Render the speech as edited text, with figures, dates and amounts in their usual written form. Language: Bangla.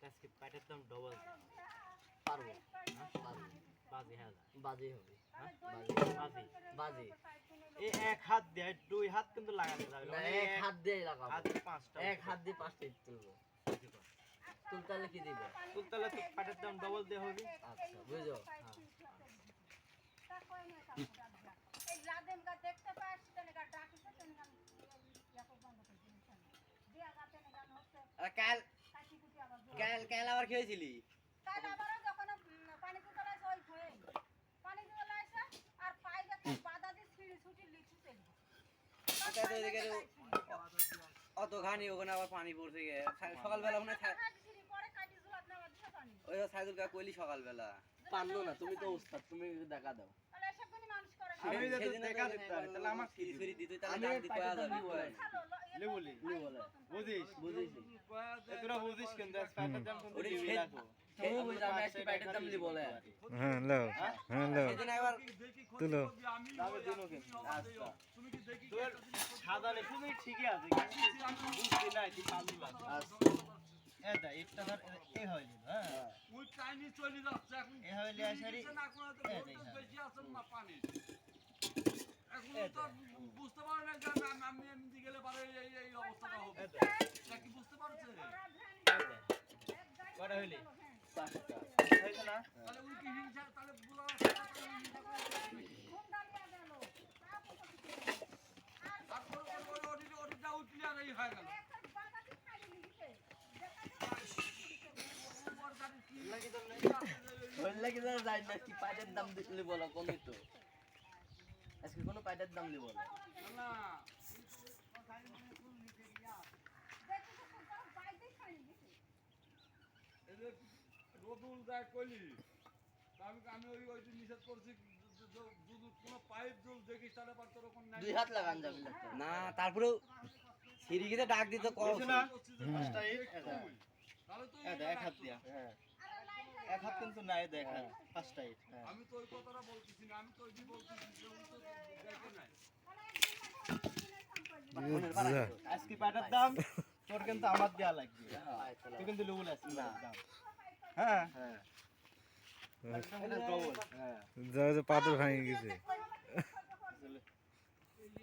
আজকে পাইটার দাম ডবল পারবো পারবো বাজি হ্যাঁ বাজি হবে বাজি বাজি এই এক হাত দিয়ে দুই হাত কিন্তু লাগানো যাবে না এক হাত দিয়ে লাগাবো হাত পাঁচটা এক হাত দিয়ে পাঁচটা ইট তুলবো তুলতালে কি দিবে তুলতালে তো পাইটার দাম ডবল দিয়ে হবে আচ্ছা বুঝো কাল কাল কাল আবার খেয়েছিলি অত ঘানি ওখানে আবার পানি পড়ছে গে সকালবেলা মনে হয় ওই সাইদুল কাকা কইলি সকালবেলা পারলো না তুমি তো ওস্তাদ তুমি দেখা দাও আমি যদি দেখা দিতে পারি তাহলে আমার ফ্রি ফ্রি দিতে তাহলে ডাক দি কয়া যাবে লে বলি বলে বুঝিস বুঝেছি তোরা বুঝিস কিন্তু পাইটার দাম কিন্তু ওরে দিবি রাখো তুমি বুঝা আমি আজকে পাইটার দাম দি বলে হ্যাঁ লাও হ্যাঁ লাও সেদিন একবার তুলো দামে দিনও কিন্তু আচ্ছা তোর সাদা লেখা তুই ঠিকই আছে কিন্তু আমি বুঝছি না তুই পাবি না এটা একটা ধর এই হইল হ্যাঁ ওই টাইমে চলে যাচ্ছে এখন এই হইল আসারি না কোনো তো বেশি আছে না পানি এখন তো বুঝতে পারে না যে আমি এমনি গেলে পারে এই অবস্থাটা হবে এটা কি বুঝতে পারছে কটা হইলে পাঁচটা হইছে না তাহলে ওই কি হিংসা তাহলে বুলা ওটা উঠলে আর এই হয়ে গেল বললে কি জানা যায় না কি পাইটার দাম দিলি বলো কোনই তো আজকে কোনো পাইটার দাম দিব না না রোদুল গায়ে কইলি আমি ওই ওই নিষেধ করছি যদি কোনো পাইপ জল দেখিস তাহলে পার তোর ওখানে দুই হাত লাগান যাবে না তারপরেও সিরিগিতে ডাক দিতে কও না পাঁচটা ইট তাহলে তো এটা এক হাত দিয়া হ্যাঁ এক হাত কিন্তু নাই দেখা পাঁচটা ইট আমি তো ওই কথাটা বলতেছি না আমি তো ওই বলতেছি যে ও তো দেখে নাই আজকে পাইটার দাম তোর কিন্তু আমার দেয়া লাগবে তুই কিন্তু লুবুল আছিস না দাম হ্যাঁ হ্যাঁ এটা ডবল হ্যাঁ যা পাথর ভাঙে গেছে